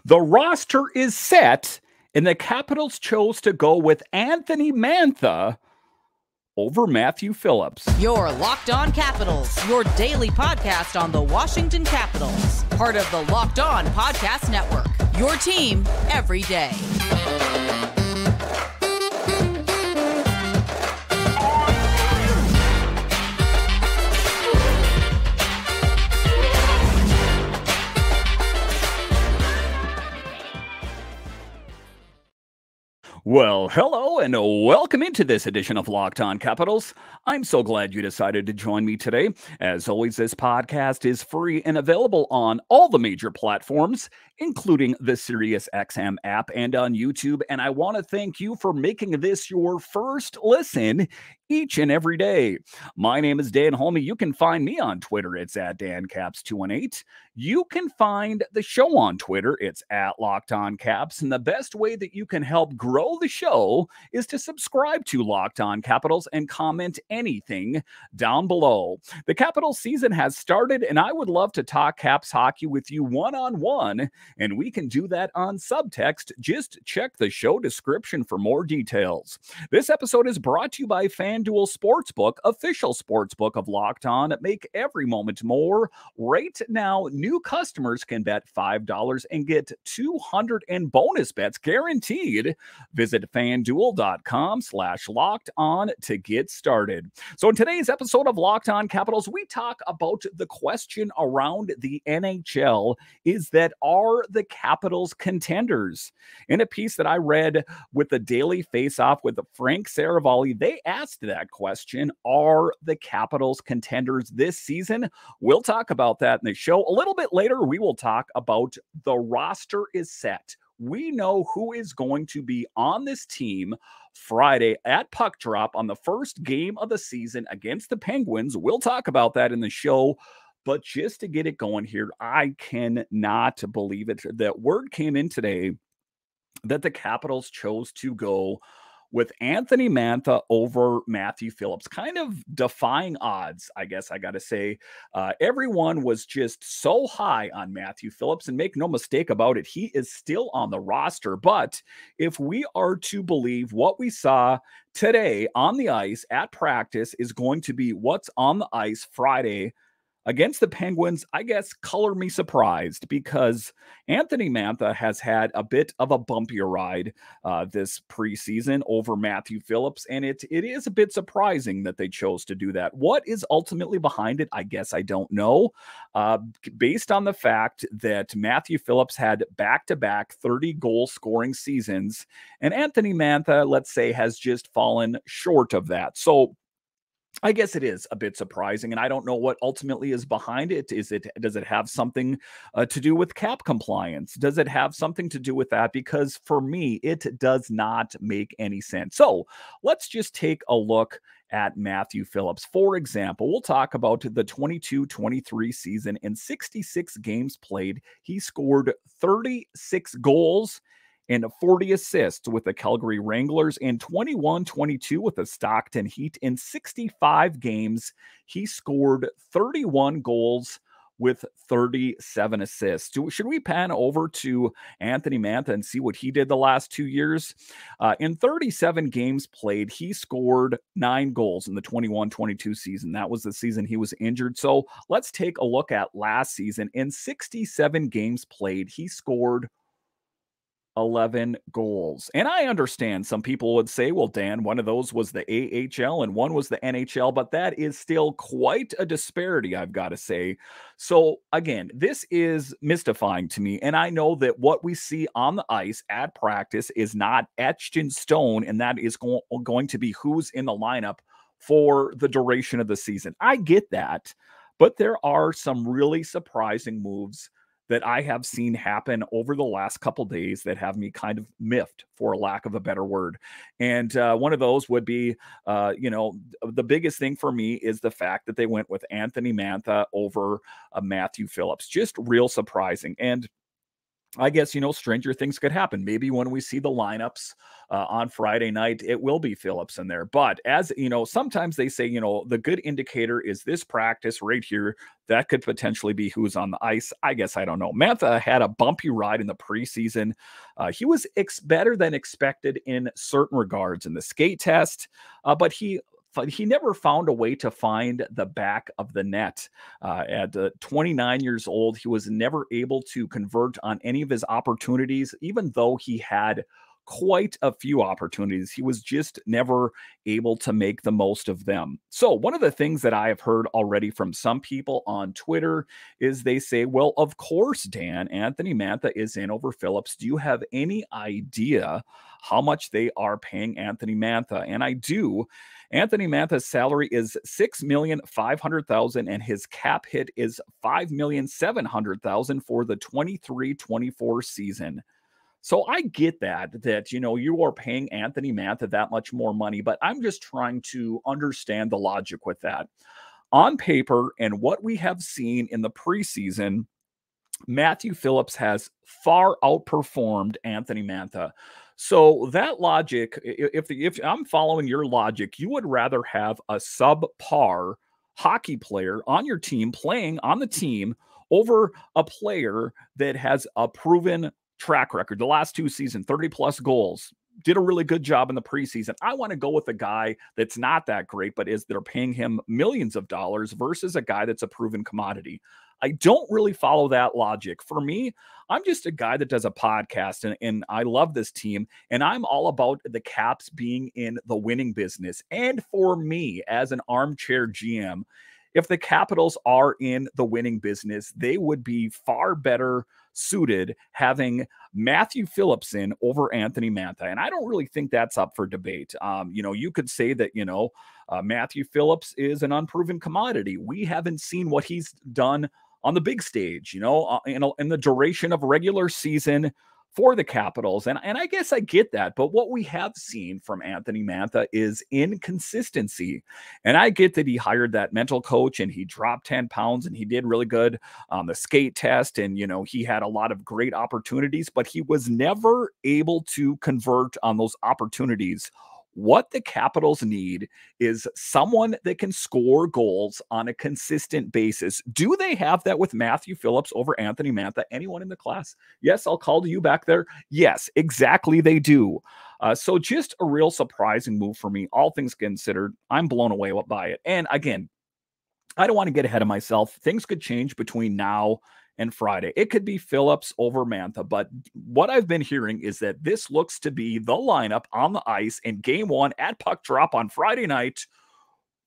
The roster is set, and the Capitals chose to go with Anthony Mantha over Matthew Phillips. Your Locked On Capitals, your daily podcast on the Washington Capitals. Part of the Locked On Podcast Network, your team every day. Well, hello and welcome into this edition of Locked On Capitals. I'm so glad you decided to join me today. As always, this podcast is free and available on all the major platforms, including the SiriusXM app and on YouTube. And I want to thank you for making this your first listen each and every day. My name is Dan Holme. You can find me on Twitter. It's at DanCaps218. You can find the show on Twitter. It's at Locked On Caps. And the best way that you can help grow the show is to subscribe to Locked On Capitals and comment anything down below. The Capitals season has started, and I would love to talk Caps hockey with you one-on-one, and we can do that on subtext. Just check the show description for more details. This episode is brought to you by FanDuel Sportsbook, official sportsbook of Locked On. Make every moment more. Right now, new customers can bet $5 and get $200 in bonus bets guaranteed. Visit FanDuel.com/locked on to get started. So in today's episode of Locked On Capitals, we talk about the question around the NHL is that are the Capitals contenders? In a piece that I read with the Daily Face-Off with Frank Saravalli, they asked that question, are the Capitals contenders this season? We'll talk about that in the show. A little bit later, we will talk about the roster is set. We know who is going to be on this team Friday at puck drop on the first game of the season against the Penguins. We'll talk about that in the show. But just to get it going here, I cannot believe it. That word came in today that the Capitals chose to go with Anthony Mantha over Matthew Phillips, kind of defying odds, I guess I got to say. Everyone was just so high on Matthew Phillips, and make no mistake about it, he is still on the roster. But if we are to believe what we saw today on the ice at practice is going to be what's on the ice Friday against the Penguins, I guess color me surprised, because Anthony Mantha has had a bit of a bumpier ride this preseason over Matthew Phillips, and it is a bit surprising that they chose to do that. What is ultimately behind it, I guess I don't know, based on the fact that Matthew Phillips had back-to-back 30-goal scoring seasons, and Anthony Mantha, let's say, has just fallen short of that. So I guess it is a bit surprising, and I don't know what ultimately is behind it. Does it have something to do with cap compliance? Does it have something to do with that? Because for me, it does not make any sense. So let's just take a look at Matthew Phillips. For example, we'll talk about the 22-23 season. In 66 games played, he scored 36 goals and 40 assists with the Calgary Wranglers, and 21-22 with the Stockton Heat. In 65 games, he scored 31 goals with 37 assists. Should we pan over to Anthony Mantha and see what he did the last 2 years? In 37 games played, he scored 9 goals in the 21-22 season. That was the season he was injured. So let's take a look at last season. In 67 games played, he scored 11 goals. And I understand some people would say, well, Dan, one of those was the AHL and one was the NHL, but that is still quite a disparity, I've got to say. So again, this is mystifying to me. And I know that what we see on the ice at practice is not etched in stone, and that is going to be who's in the lineup for the duration of the season. I get that, but there are some really surprising moves that I have seen happen over the last couple days that have me kind of miffed, for lack of a better word. And one of those would be, the biggest thing for me is the fact that they went with Anthony Mantha over Matthew Phillips. Just real surprising. And I guess, stranger things could happen. Maybe when we see the lineups on Friday night, it will be Phillips in there. But as sometimes they say, the good indicator is this practice right here. That could potentially be who's on the ice. I guess I don't know. Mantha had a bumpy ride in the preseason. He was better than expected in certain regards in the skate test, but he never found a way to find the back of the net. At 29 years old, he was never able to convert on any of his opportunities, even though he had quite a few opportunities. He was just never able to make the most of them. So one of the things that I have heard already from some people on Twitter is they say, well, of course, Dan, Anthony Mantha is in over Phillips. Do you have any idea how much they are paying Anthony Mantha? And I do. Anthony Mantha's salary is $6,500,000 and his cap hit is $5,700,000 for the 23-24 season. So I get that you are paying Anthony Mantha that much more money, but I'm just trying to understand the logic with that. On paper and what we have seen in the preseason, Matthew Phillips has far outperformed Anthony Mantha. So that logic, if I'm following your logic, you would rather have a subpar hockey player on your team playing on the team over a player that has a proven track record. The last 2 seasons, 30 plus goals, did a really good job in the preseason. I want to go with a guy that's not that great, but they're paying him millions of dollars versus a guy that's a proven commodity. I don't really follow that logic. For me, I'm just a guy that does a podcast and I love this team and I'm all about the Caps being in the winning business. And for me as an armchair GM, if the Capitals are in the winning business, they would be far better suited having Matthew Phillips in over Anthony Mantha. And I don't really think that's up for debate. You could say that, Matthew Phillips is an unproven commodity. We haven't seen what he's done on the big stage, in the duration of regular season for the Capitals. And I guess I get that. But what we have seen from Anthony Mantha is inconsistency. And I get that he hired that mental coach and he dropped 10 pounds and he did really good on the skate test. And, he had a lot of great opportunities, but he was never able to convert on those opportunities. What the Capitals need is someone that can score goals on a consistent basis. Do they have that with Matthew Phillips over Anthony Mantha? Anyone in the class? Yes, I'll call to you back there. Yes, exactly they do. So just a real surprising move for me. All things considered, I'm blown away by it. And again, I don't want to get ahead of myself. Things could change between now and Friday. It could be Phillips over Mantha, but what I've been hearing is that this looks to be the lineup on the ice in game 1 at puck drop on Friday night.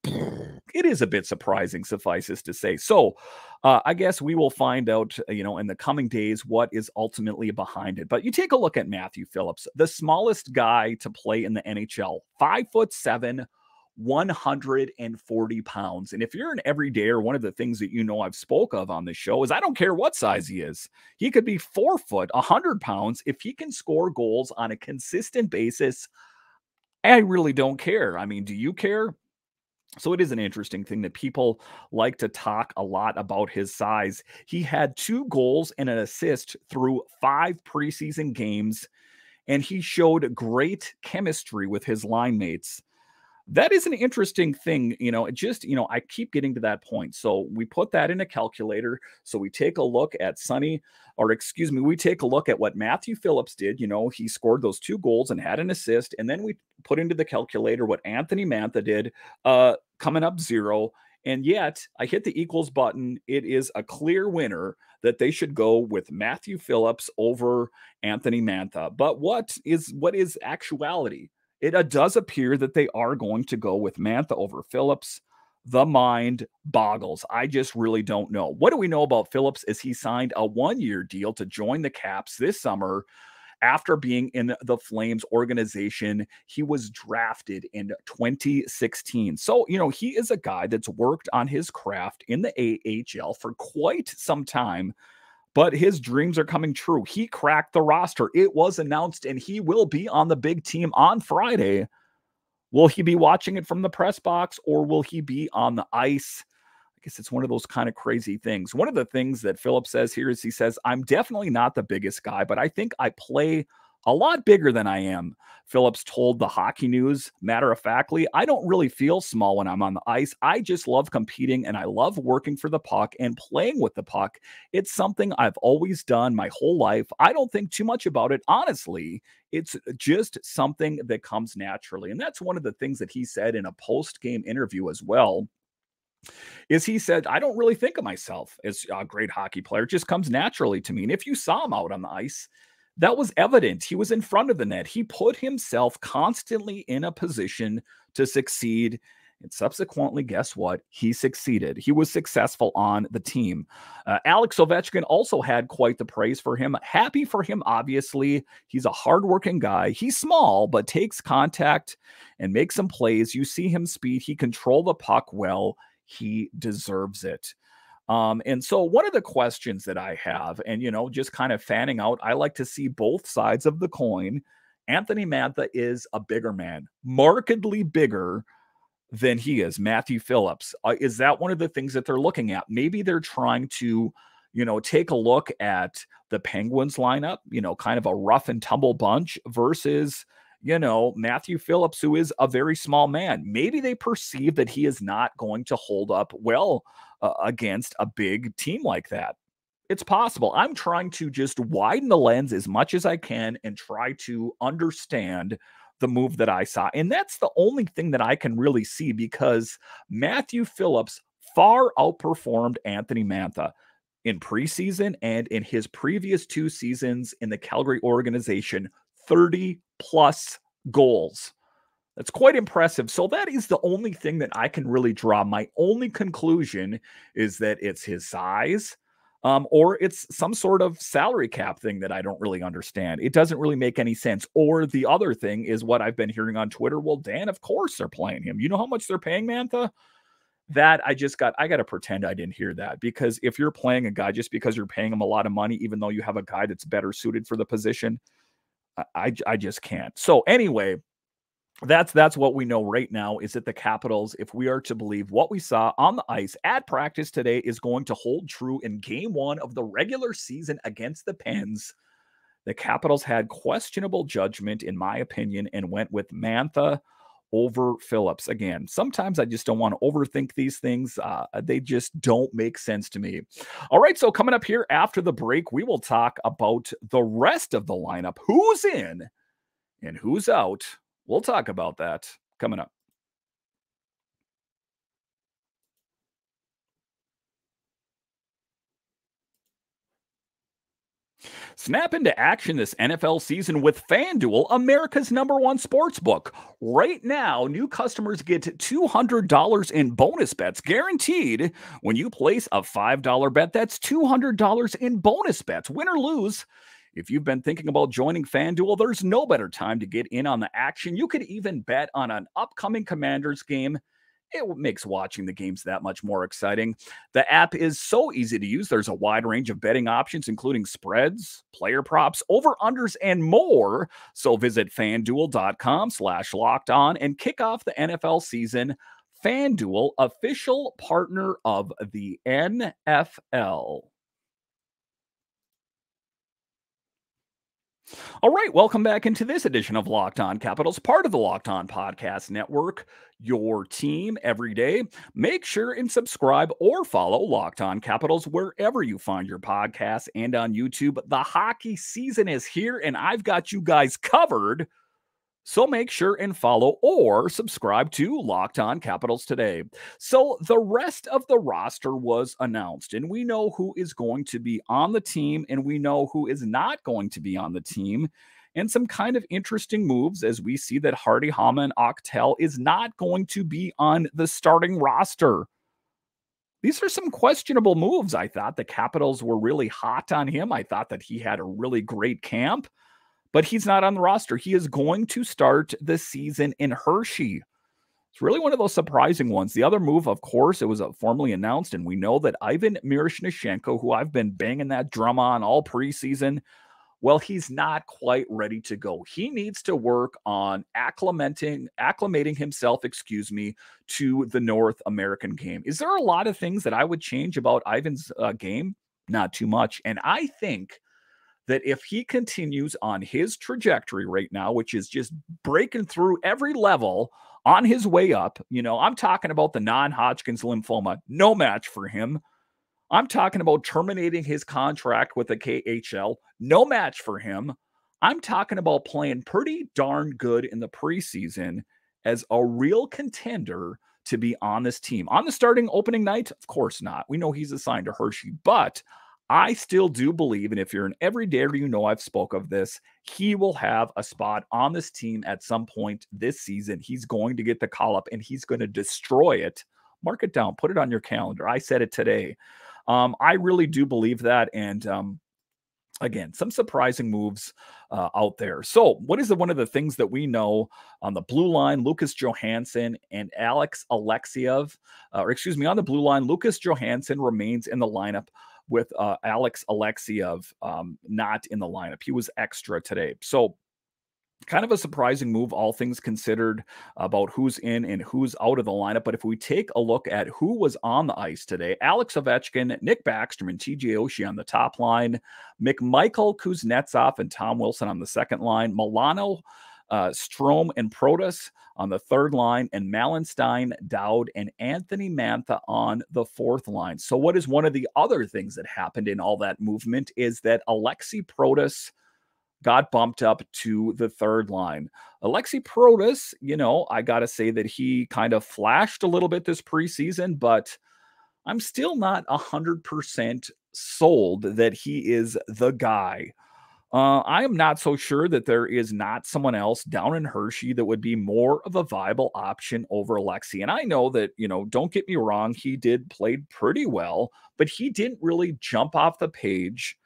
It is a bit surprising, suffices to say. So I guess we will find out, in the coming days, what is ultimately behind it. But you take a look at Matthew Phillips, the smallest guy to play in the NHL, 5'7", 140 pounds. And if you're an everydayer, one of the things that I've spoke of on this show is I don't care what size he is. He could be 4 foot, 100 pounds. If he can score goals on a consistent basis, I really don't care. I mean, do you care? So it is an interesting thing that people like to talk a lot about his size. He had 2 goals and an assist through 5 preseason games, and he showed great chemistry with his line mates. That is an interesting thing, I keep getting to that point. So we put that in a calculator. So we take a look at we take a look at what Matthew Phillips did. He scored those 2 goals and had an assist. And then we put into the calculator what Anthony Mantha did, coming up 0. And yet I hit the equals button. It is a clear winner that they should go with Matthew Phillips over Anthony Mantha. But what is actuality? It does appear that they are going to go with Mantha over Phillips. The mind boggles. I just really don't know. What do we know about Phillips is he signed a 1-year deal to join the Caps this summer after being in the Flames organization. He was drafted in 2016. So, he is a guy that's worked on his craft in the AHL for quite some time. But his dreams are coming true. He cracked the roster. It was announced, and he will be on the big team on Friday. Will he be watching it from the press box, or will he be on the ice? guess it's one of those kind of crazy things. One of the things that Phillips says here is he says, I'm definitely not the biggest guy, but I think I play a lot bigger than I am. Phillips told the Hockey News, matter of factly, I don't really feel small when I'm on the ice. I just love competing and I love working for the puck and playing with the puck. It's something I've always done my whole life. I don't think too much about it. Honestly, it's just something that comes naturally. And that's one of the things that he said in a post-game interview as well. Is he said, I don't really think of myself as a great hockey player. It just comes naturally to me. And if you saw him out on the ice, that was evident. He was in front of the net. He put himself constantly in a position to succeed. And subsequently, guess what? He succeeded. He was successful on the team. Alex Ovechkin also had quite the praise for him. Happy for him, obviously. He's a hardworking guy. He's small, but takes contact and makes some plays. You see him speed. He controls the puck well. He deserves it. And so one of the questions that I have, and, just kind of fanning out, I like to see both sides of the coin. Anthony Mantha is a bigger man, markedly bigger than he is. Matthew Phillips. Is that one of the things that they're looking at? Maybe they're trying to, take a look at the Penguins lineup, kind of a rough and tumble bunch versus, Matthew Phillips, who is a very small man. Maybe they perceive that he is not going to hold up well against a big team like that. It's possible. I'm trying to just widen the lens as much as I can and try to understand the move that I saw. And that's the only thing that I can really see, because Matthew Phillips far outperformed Anthony Mantha in preseason and in his previous 2 seasons in the Calgary organization, 30 plus goals. That's quite impressive. So that is the only thing that I can really draw. My only conclusion is that it's his size, or it's some sort of salary cap thing that I don't really understand. It doesn't really make any sense. Or the other thing is what I've been hearing on Twitter. Well, Dan, of course they're playing him. You know how much they're paying Mantha? That I got to pretend I didn't hear that, because if you're playing a guy just because you're paying him a lot of money, even though you have a guy that's better suited for the position, I just can't. So anyway, that's what we know right now, is that the Capitals, if we are to believe what we saw on the ice at practice today, is going to hold true in game 1 of the regular season against the Pens. The Capitals had questionable judgment, in my opinion, and went with Mantha over Phillips. Again, sometimes I just don't want to overthink these things. They just don't make sense to me. All right, so coming up here after the break, we will talk about the rest of the lineup. Who's in and who's out? We'll talk about that coming up. Snap into action this NFL season with FanDuel, America's #1 sportsbook. Right now, new customers get $200 in bonus bets guaranteed when you place a $5 bet. That's $200 in bonus bets, win or lose. If you've been thinking about joining FanDuel, there's no better time to get in on the action. You could even bet on an upcoming Commanders game. It makes watching the games that much more exciting. The app is so easy to use. There's a wide range of betting options, including spreads, player props, over-unders, and more. So visit FanDuel.com/lockedon and kick off the NFL season. FanDuel, official partner of the NFL. All right, welcome back into this edition of Locked On Capitals, part of the Locked On Podcast Network, your team every day. Make sure and subscribe or follow Locked On Capitals wherever you find your podcasts and on YouTube. The hockey season is here, and I've got you guys covered. So make sure and follow or subscribe to Locked On Capitals today. So the rest of the roster was announced, and we know who is going to be on the team, and we know who is not going to be on the team. And some kind of interesting moves as we see that Hardy Haman Aktell is not going to be on the starting roster. These are some questionable moves. I thought the Capitals were really hot on him. I thought that he had a really great camp. But he's not on the roster. He is going to start the season in Hershey. It's really one of those surprising ones. The other move, of course, it was formally announced, and we know that Ivan Miroshnichenko, who I've been banging that drum on all preseason, Well, he's not quite ready to go. He needs to work on acclimating himself, to the North American game. Is there a lot of things that I would change about Ivan's game? Not too much. And I think that if he continues on his trajectory right now, which is just breaking through every level on his way up, I'm talking about the non-Hodgkin's lymphoma, no match for him. I'm talking about terminating his contract with the KHL. No match for him. I'm talking about playing pretty darn good in the preseason as a real contender to be on this team. On the starting opening night, of course not. We know he's assigned to Hershey, but I still do believe, and if you're an everydayer, I've spoke of this, he will have a spot on this team at some point this season. He's going to get the call up and he's going to destroy it. Mark it down. Put it on your calendar. I said it today. I really do believe that. And again, some surprising moves out there. So what is one of the things that we know on the blue line? Lucas Johansson and Alex Alexiev, on the blue line, Lucas Johansson remains in the lineup with Alex Alexiev not in the lineup. He was extra today. So kind of a surprising move, all things considered, about who's in and who's out of the lineup. But if we take a look at who was on the ice today, Alex Ovechkin, Nick Backstrom, and TJ Oshie on the top line, McMichael, Kuznetsov, and Tom Wilson on the second line, Milano, Strome, and Protas on the third line, and Malenstein, Dowd, and Anthony Mantha on the fourth line. So what is one of the other things that happened in all that movement is that Alexi Protas got bumped up to the third line. Alexi Protas, I got to say that he kind of flashed a little bit this preseason, but I'm still not 100% sold that he is the guy. I am not so sure that there is not someone else down in Hershey that would be more of a viable option over Alexi. And I know that, don't get me wrong, he played pretty well, but he didn't really jump off the page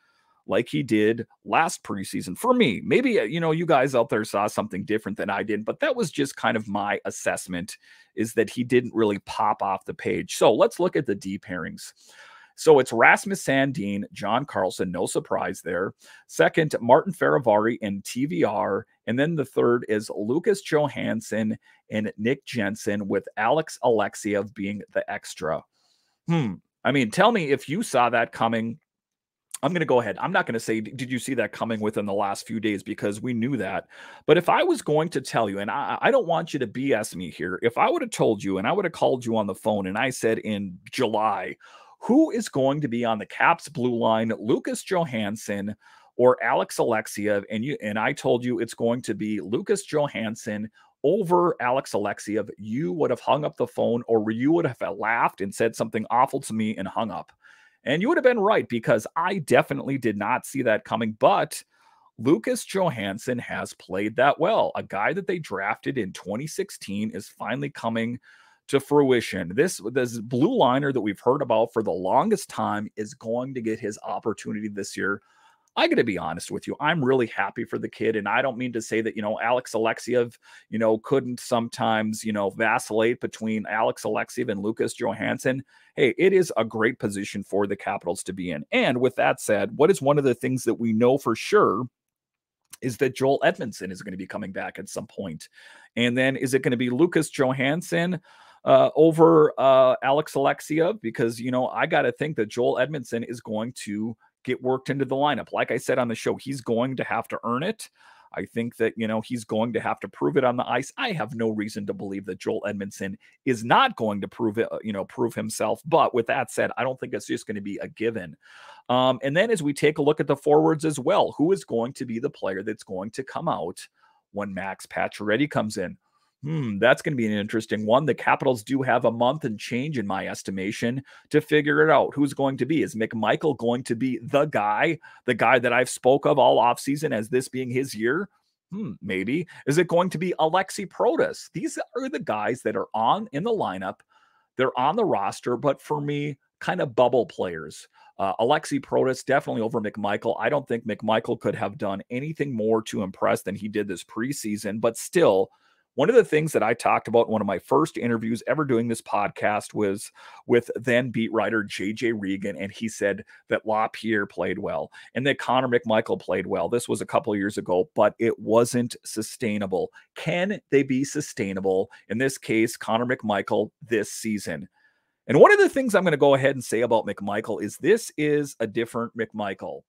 like he did last preseason for me. Maybe, you guys out there saw something different than I did, but that was just kind of my assessment, is that he didn't really pop off the page. So let's look at the D pairings. So it's Rasmus Sandin, John Carlson, no surprise there. Second, Martin Faravari and TVR. And then the third is Lucas Johansson and Nick Jensen, with Alex Alexiev being the extra. Tell me if you saw that coming. I'm going to go ahead. I'm not going to say, did you see that coming within the last few days, because we knew that. But if I was going to tell you, and I don't want you to BS me here, if I would have told you and I would have called you on the phone and I said in July, who is going to be on the Caps blue line, Lucas Johansson or Alex Alexiev, and I told you it's going to be Lucas Johansson over Alex Alexiev, you would have hung up the phone, or you would have laughed and said something awful to me and hung up. And you would have been right, because I definitely did not see that coming. But Lucas Johansson has played that well. A guy that they drafted in 2016 is finally coming to fruition. This blue liner that we've heard about for the longest time is going to get his opportunity this year. I got to be honest with you. I'm really happy for the kid. And I don't mean to say that, Alex Alexiev, couldn't sometimes, vacillate between Alex Alexiev and Lucas Johansson. Hey, it is a great position for the Capitals to be in. And with that said, what is one of the things that we know for sure is that Joel Edmondson is going to be coming back at some point. And then is it going to be Lucas Johansson over Alex Alexiev? Because, I got to think that Joel Edmondson is going to get worked into the lineup. Like I said on the show, he's going to have to earn it. I think that, he's going to have to prove it on the ice. I have no reason to believe that Joel Edmondson is not going to prove himself. But with that said, I don't think it's just going to be a given. And then as we take a look at the forwards as well, who is going to be the player that's going to come out when Max Pacioretty comes in? That's going to be an interesting one. The Capitals do have a month and change, in my estimation, to figure it out. Who's going to be? Is McMichael going to be the guy that I've spoke of all offseason as this being his year? Maybe. Is it going to be Alexi Protas? These are the guys that are in the lineup. They're on the roster, but for me, kind of bubble players. Alexi Protas definitely over McMichael. I don't think McMichael could have done anything more to impress than he did this preseason, but still, One of the things that I talked about in one of my first interviews ever doing this podcast was with then beat writer JJ Regan, and he said that LaPierre played well and that Connor McMichael played well. This was a couple of years ago, but it wasn't sustainable. Can they be sustainable? In this case, Connor McMichael this season. And one of the things I'm going to go ahead and say about McMichael is this is a different McMichael.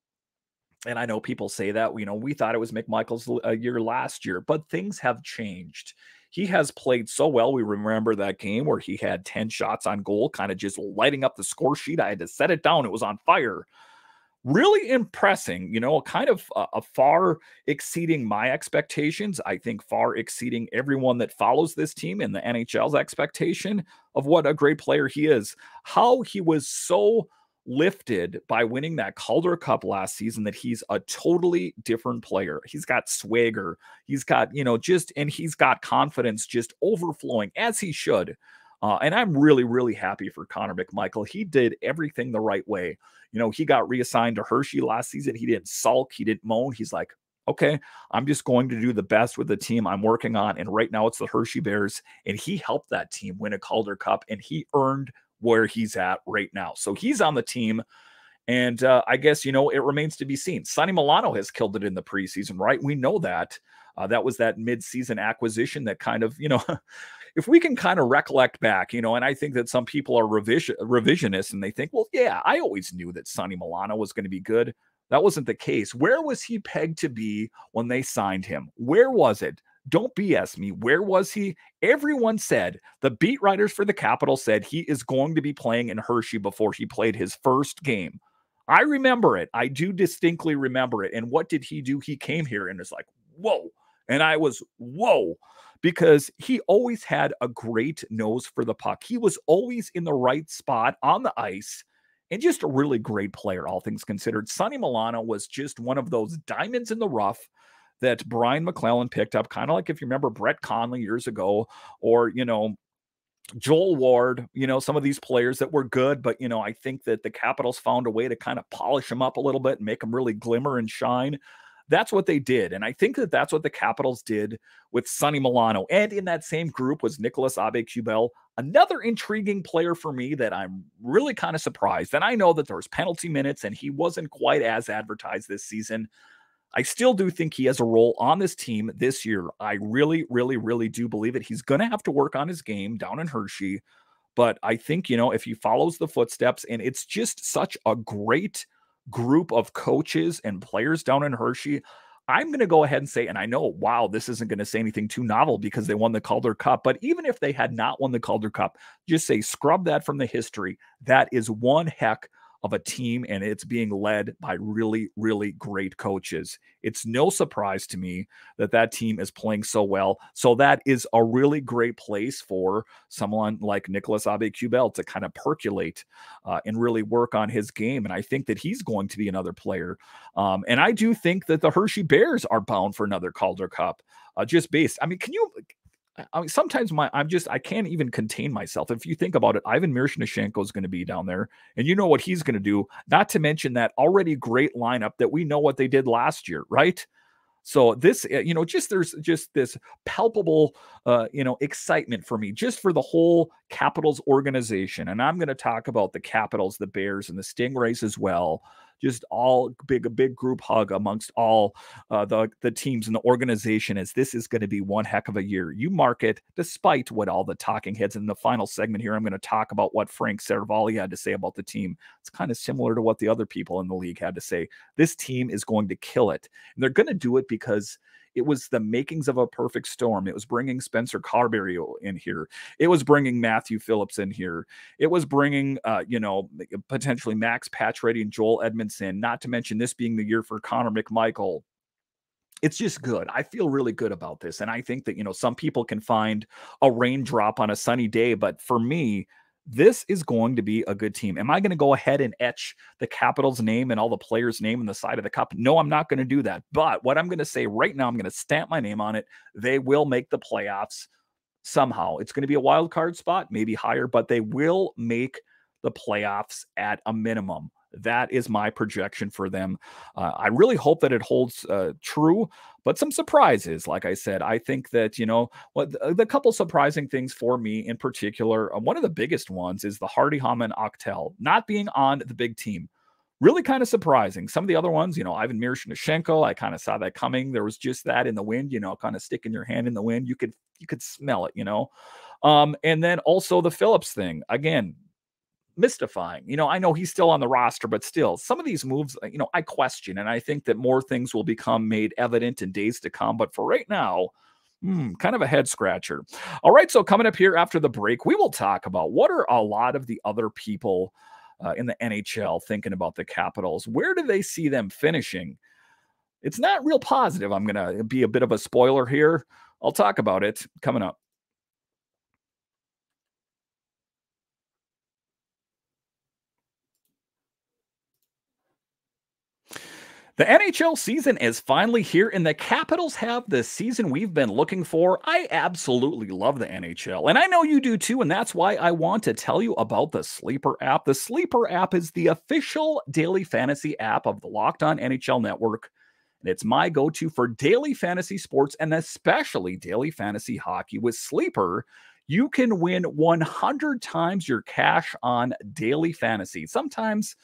And I know people say that, we thought it was McMichael's year last year, but things have changed. He has played so well. We remember that game where he had 10 shots on goal, kind of just lighting up the score sheet. I had to set it down. It was on fire. Really impressing, kind of a far exceeding my expectations. I think far exceeding everyone that follows this team in the NHL's expectation of what a great player he is. How he was so lifted by winning that Calder Cup last season that he's a totally different player. He's got swagger. He's got, and he's got confidence just overflowing as he should. And I'm really, really happy for Connor McMichael. He did everything the right way. He got reassigned to Hershey last season. He didn't sulk. He didn't moan. He's like, okay, I'm just going to do the best with the team I'm working on. And right now it's the Hershey Bears. And he helped that team win a Calder Cup, and he earned where he's at right now. So he's on the team. And I guess, it remains to be seen. Sonny Milano has killed it in the preseason, right? We know that. That was that mid-season acquisition that kind of, if we can kind of recollect back, and I think that some people are revisionists and they think, well, yeah, I always knew that Sonny Milano was going to be good. That wasn't the case. Where was he pegged to be when they signed him? Where was it? Don't BS me. Where was he? Everyone said, the beat writers for the Capitals said he is going to be playing in Hershey before he played his first game. I remember it. I do distinctly remember it. And what did he do? He came here and it's like, whoa. And I was, whoa, because he always had a great nose for the puck. He was always in the right spot on the ice and just a really great player, all things considered. Sonny Milano was just one of those diamonds in the rough that Brian McClellan picked up, kind of like if you remember Brett Conley years ago, or, Joel Ward, some of these players that were good, but, I think that the Capitals found a way to kind of polish them up a little bit and make them really glimmer and shine. That's what they did. And I think that that's what the Capitals did with Sonny Milano. And in that same group was Nicolas Aube-Kubel, another intriguing player for me that I'm really kind of surprised. And I know that there was penalty minutes and he wasn't quite as advertised this season. I still do think he has a role on this team this year. I really, really, really do believe it. He's going to have to work on his game down in Hershey. But I think, if he follows the footsteps, and it's just such a great group of coaches and players down in Hershey, I'm going to go ahead and say, and I know, wow, this isn't going to say anything too novel because they won the Calder Cup, but even if they had not won the Calder Cup, just say, scrub that from the history. That is one heck of a team, and it's being led by really, really great coaches. It's no surprise to me that that team is playing so well. So that is a really great place for someone like Nicolas Aube-Kubel to kind of percolate and really work on his game. And I think that he's going to be another player. And I do think that the Hershey Bears are bound for another Calder Cup, just based. I mean, sometimes I can't even contain myself. If you think about it, Ivan Miroshnichenko is going to be down there, and you know what he's going to do, not to mention that already great lineup that we know what they did last year, right? So this, there's just this palpable, excitement for me, just for the whole Capitals organization. And I'm going to talk about the Capitals, the Bears, and the Stingrays as well. Just all a big group hug amongst all the teams in the organization, as this is going to be one heck of a year. You mark it, despite what all the talking heads in the final segment here. I'm going to talk about what Frank Seravalli had to say about the team. It's kind of similar to what the other people in the league had to say. This team is going to kill it. And they're going to do it because it was the makings of a perfect storm. It was bringing Spencer Carberry in here. It was bringing Matthew Phillips in here. It was bringing, potentially Max Pacioretty and Joel Edmondson, not to mention this being the year for Connor McMichael. It's just good. I feel really good about this. And I think that, some people can find a raindrop on a sunny day, but for me, this is going to be a good team. Am I going to go ahead and etch the Capitals name and all the players' name on the side of the cup? No, I'm not going to do that. But what I'm going to say right now, I'm going to stamp my name on it. They will make the playoffs somehow. It's going to be a wild card spot, maybe higher, but they will make the playoffs at a minimum. That is my projection for them. I really hope that it holds true, but some surprises. Like I said, I think that, what the couple surprising things for me in particular, one of the biggest ones is the Hardy Haman Aktell not being on the big team. Really kind of surprising. Some of the other ones, Ivan Miroshnichenko, I kind of saw that coming. There was just that in the wind, kind of sticking your hand in the wind. You could smell it, and then also the Phillips thing. Again, mystifying. I know he's still on the roster, but still, some of these moves, I question, and I think that more things will become made evident in days to come. But for right now, kind of a head scratcher. All right, so coming up here after the break, we will talk about what are a lot of the other people in the NHL thinking about the Capitals. Where do they see them finishing? It's not real positive. I'm going to be a bit of a spoiler here. I'll talk about it coming up. The NHL season is finally here, and the Capitals have the season we've been looking for. I absolutely love the NHL, and I know you do too, and that's why I want to tell you about the Sleeper app. The Sleeper app is the official daily fantasy app of the Locked On NHL Network, and it's my go-to for daily fantasy sports and especially daily fantasy hockey. With Sleeper, you can win 100 times your cash on daily fantasy. Sometimes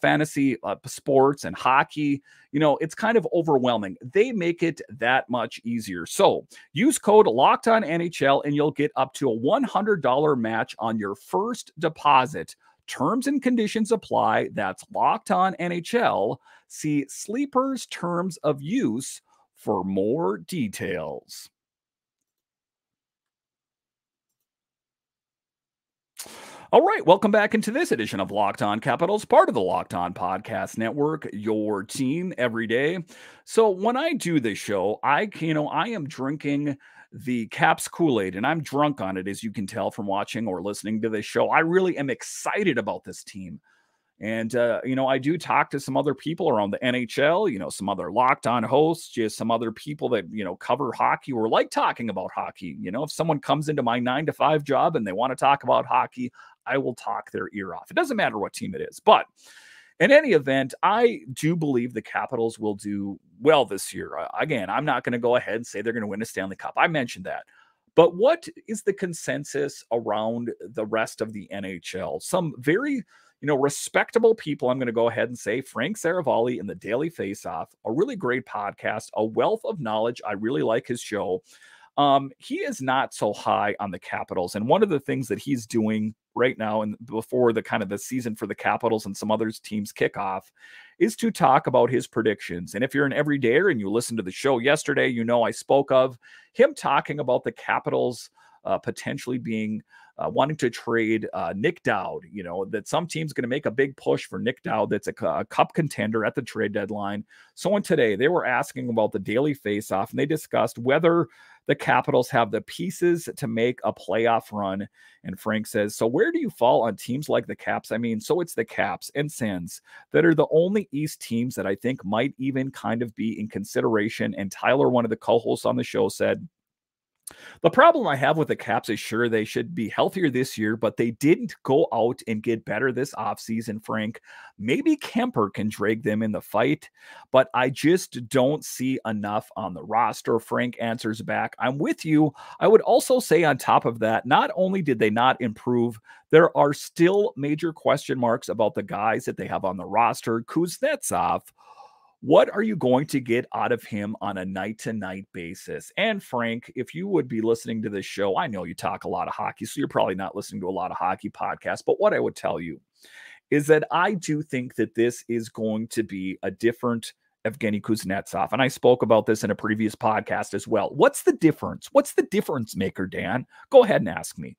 fantasy sports and hockey, it's kind of overwhelming. They make it that much easier. So use code LOCKEDONNHL and you'll get up to a $100 match on your first deposit. Terms and conditions apply. That's Locked On NHL. See Sleeper's terms of use for more details. All right, welcome back into this edition of Locked On Capitals, part of the Locked On Podcast Network, your team every day. So when I do this show, I am drinking the Caps Kool-Aid, and I'm drunk on it, as you can tell from watching or listening to this show. I really am excited about this team. And, I do talk to some other people around the NHL, some other Locked On hosts, just some other people that, cover hockey or like talking about hockey. If someone comes into my 9-to-5 job and they want to talk about hockey, I will talk their ear off. It doesn't matter what team it is. But in any event, I do believe the Capitals will do well this year. Again, I'm not going to go ahead and say they're going to win a Stanley Cup. I mentioned that. But what is the consensus around the rest of the NHL? Some very respectable people, I'm going to go ahead and say Frank Saravalli in the Daily Faceoff, a really great podcast, a wealth of knowledge. I really like his show. He is not so high on the Capitals. And one of the things that he's doing right now and before the kind of the season for the Capitals and some other teams kick off is to talk about his predictions. And if you're an everydayer and you listened to the show yesterday, I spoke of him talking about the Capitals potentially being wanting to trade Nick Dowd, that some team's going to make a big push for Nick Dowd. That's a cup contender at the trade deadline. So on today, they were asking about the Daily Faceoff, and they discussed whether the Capitals have the pieces to make a playoff run. And Frank says, so where do you fall on teams like the Caps? I mean, so it's the Caps and Sens that are the only East teams that I think might even kind of be in consideration. And Tyler, one of the co-hosts on the show, said, the problem I have with the Caps is sure they should be healthier this year, but they didn't go out and get better this offseason, Frank. Maybe Kemper can drag them in the fight, but I just don't see enough on the roster. Frank answers back, I'm with you. I would also say on top of that, not only did they not improve, there are still major question marks about the guys that they have on the roster. Kuznetsov, what are you going to get out of him on a night-to-night basis? And Frank, if you would be listening to this show, I know you talk a lot of hockey, so you're probably not listening to a lot of hockey podcasts, but what I would tell you is that I do think that this is going to be a different Evgeny Kuznetsov. And I spoke about this in a previous podcast as well. What's the difference? What's the difference maker, Dan? Go ahead and ask me.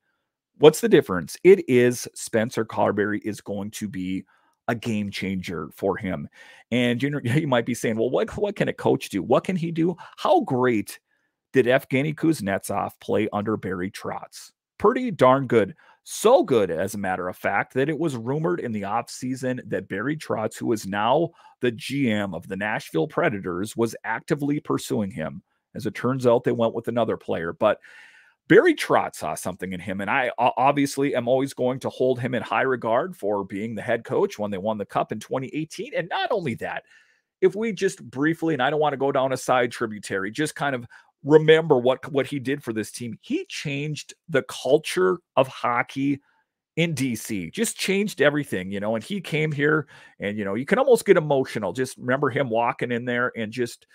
What's the difference? It is Spencer Carberry is going to be a game changer for him. And you might be saying, well, what can a coach do? What can he do? How great did Evgeny Kuznetsov play under Barry Trotz? Pretty darn good. So good, as a matter of fact, that it was rumored in the offseason that Barry Trotz, who is now the GM of the Nashville Predators, was actively pursuing him. As it turns out, they went with another player. But Barry Trotz saw something in him, and I obviously am always going to hold him in high regard for being the head coach when they won the Cup in 2018. And not only that, if we just briefly, and I don't want to go down a side tributary, just kind of remember what he did for this team. He changed the culture of hockey in DC, just changed everything, and he came here and, you can almost get emotional. Just remember him walking in there and just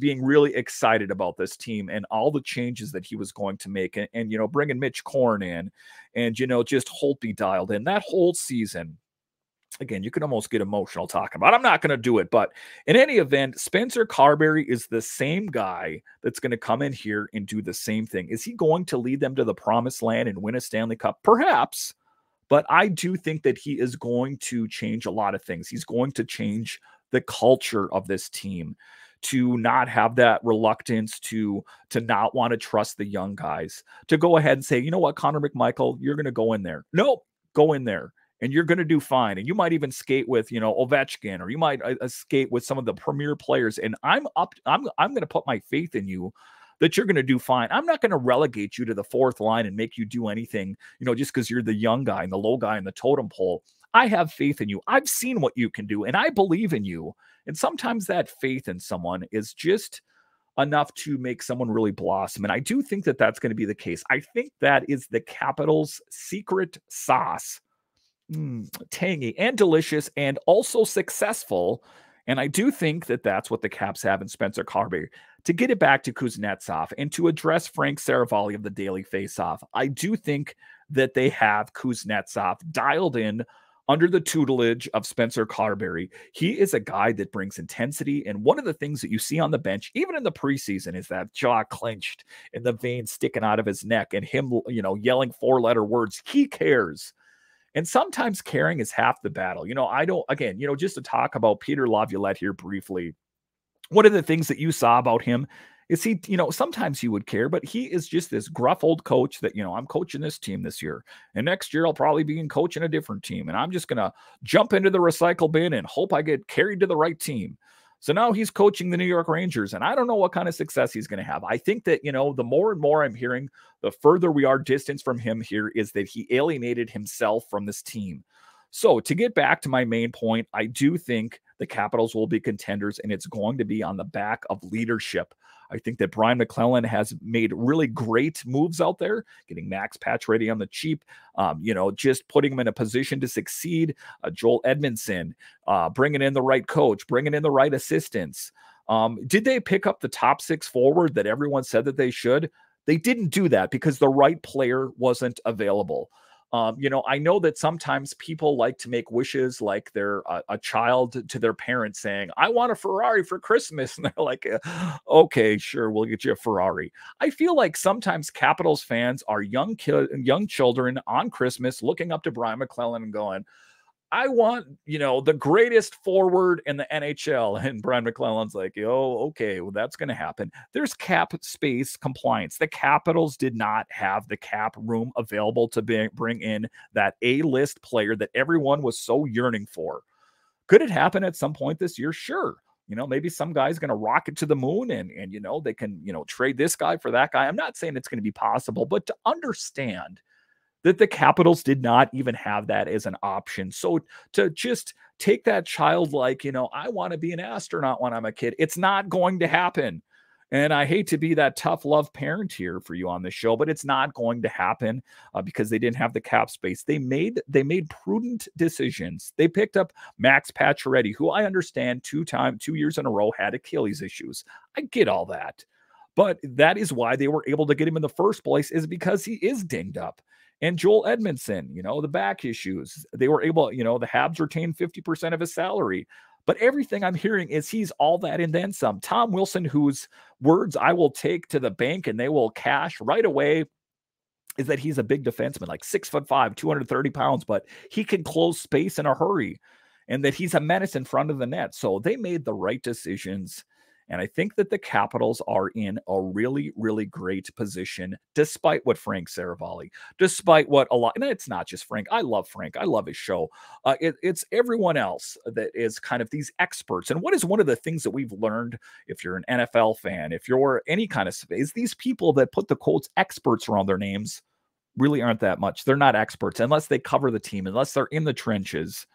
being really excited about this team and all the changes that he was going to make and bringing Mitch Korn in and, just Holtby dialed in that whole season. Again, you can almost get emotional talking about it. I'm not going to do it, but in any event, Spencer Carberry is the same guy that's going to come in here and do the same thing. Is he going to lead them to the promised land and win a Stanley Cup? Perhaps, but I do think that he is going to change a lot of things. He's going to change the culture of this team to not have that reluctance to not want to trust the young guys, to go ahead and say, you know what, Connor McMichael, you're going to go in there. Nope, go in there. And you're going to do fine. And you might even skate with, Ovechkin, or you might skate with some of the premier players. And I'm going to put my faith in you that you're going to do fine. I'm not going to relegate you to the fourth line and make you do anything, just because you're the young guy and the low guy in the totem pole. I have faith in you. I've seen what you can do, and I believe in you. And sometimes that faith in someone is just enough to make someone really blossom. And I do think that that's going to be the case. I think that is the Capitals' secret sauce. Tangy and delicious and also successful. And I do think that that's what the Caps have in Spencer Carberry. To get it back to Kuznetsov and to address Frank Saravalli of the Daily Faceoff, I do think that they have Kuznetsov dialed in under the tutelage of Spencer Carberry. He is a guy that brings intensity. And one of the things that you see on the bench, even in the preseason, is that jaw clenched and the veins sticking out of his neck and him, yelling four-letter words. He cares. And sometimes caring is half the battle. Just to talk about Peter Laviolette here briefly, one of the things that you saw about him is he, sometimes he would care, but he is just this gruff old coach that, I'm coaching this team this year. And next year I'll probably be coaching a different team. And I'm just going to jump into the recycle bin and hope I get carried to the right team. So now he's coaching the New York Rangers, and I don't know what kind of success he's going to have. I think that, the more and more I'm hearing, the further we are distanced from him here, is that he alienated himself from this team. So to get back to my main point, I do think the Capitals will be contenders, and it's going to be on the back of leadership. I think that Brian McClellan has made really great moves out there, getting Max Pacioretty on the cheap, just putting him in a position to succeed. Joel Edmondson, bringing in the right coach, bringing in the right assistants. Did they pick up the top six forward that everyone said that they should? They didn't do that because the right player wasn't available. I know that sometimes people like to make wishes like they're a child to their parents saying, I want a Ferrari for Christmas. And they're like, okay, sure, we'll get you a Ferrari. I feel like sometimes Capitals fans are young children on Christmas looking up to Brian McClellan and going, I want, the greatest forward in the NHL. And Brian McClellan's like, okay, well, that's going to happen. There's cap space compliance. The Capitals did not have the cap room available to bring in that A-list player that everyone was so yearning for. Could it happen at some point this year? Sure. Maybe some guy's going to rocket to the moon and they can, trade this guy for that guy. I'm not saying it's going to be possible, but to understand that the Capitals did not even have that as an option. So to just take that childlike, I want to be an astronaut when I'm a kid, it's not going to happen. And I hate to be that tough love parent here for you on this show, but it's not going to happen because they didn't have the cap space. They made prudent decisions. They picked up Max Pacioretty, who I understand 2 years in a row had Achilles issues. I get all that. But that is why they were able to get him in the first place, is because he is dinged up. And Joel Edmondson, the back issues, they were able, the Habs retained 50% of his salary. But everything I'm hearing is he's all that and then some. Tom Wilson, whose words I will take to the bank and they will cash right away, is that he's a big defenseman, like 6'5", 230 pounds, but he can close space in a hurry, and that he's a menace in front of the net. So they made the right decisions. And I think that the Capitals are in a really, really great position, despite what Frank Saravalli, despite what a lot, and it's not just Frank. I love Frank. I love his show. It's everyone else that is kind of these experts. And what is one of the things that we've learned, if you're an NFL fan, if you're any kind of, is these people that put the quotes experts around their names really aren't that much. They're not experts unless they cover the team, unless they're in the trenches.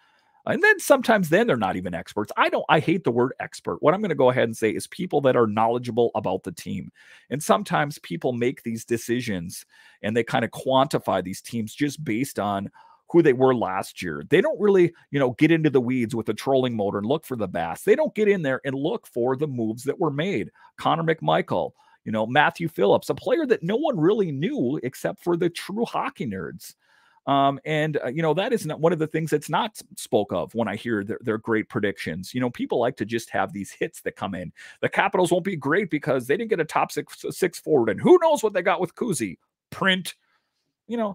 And then sometimes they're not even experts. I hate the word expert. What I'm going to go ahead and say is people that are knowledgeable about the team. And sometimes people make these decisions and they kind of quantify these teams just based on who they were last year. They don't really, get into the weeds with the trolling motor and look for the bass. They don't get in there and look for the moves that were made. Connor McMichael, Matthew Phillips, a player that no one really knew except for the true hockey nerds. That is not one of the things that's not spoke of when I hear their great predictions. People like to just have these hits that come in. The Capitals won't be great because they didn't get a top six forward, and who knows what they got with Kuzi. Print.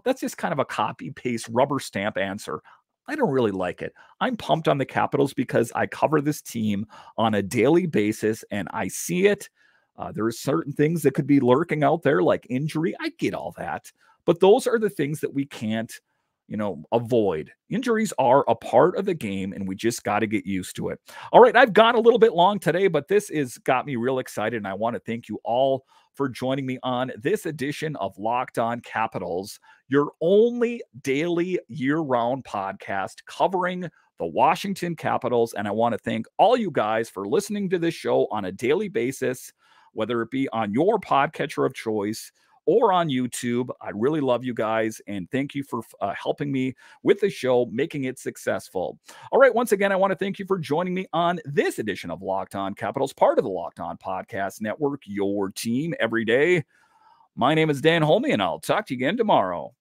That's just kind of a copy paste rubber stamp answer. I don't really like it. I'm pumped on the Capitals because I cover this team on a daily basis and I see it. There are certain things that could be lurking out there like injury. I get all that. But those are the things that we can't, avoid. Injuries are a part of the game, and we just got to get used to it. All right, I've gone a little bit long today, but this has got me real excited, and I want to thank you all for joining me on this edition of Locked On Capitals, your only daily year-round podcast covering the Washington Capitals. And I want to thank all you guys for listening to this show on a daily basis, whether it be on your podcatcher of choice or on YouTube. I really love you guys, and thank you for helping me with the show, making it successful. All right, once again, I want to thank you for joining me on this edition of Locked On Capitals, part of the Locked On Podcast Network, your team every day. My name is Dan Holme, and I'll talk to you again tomorrow.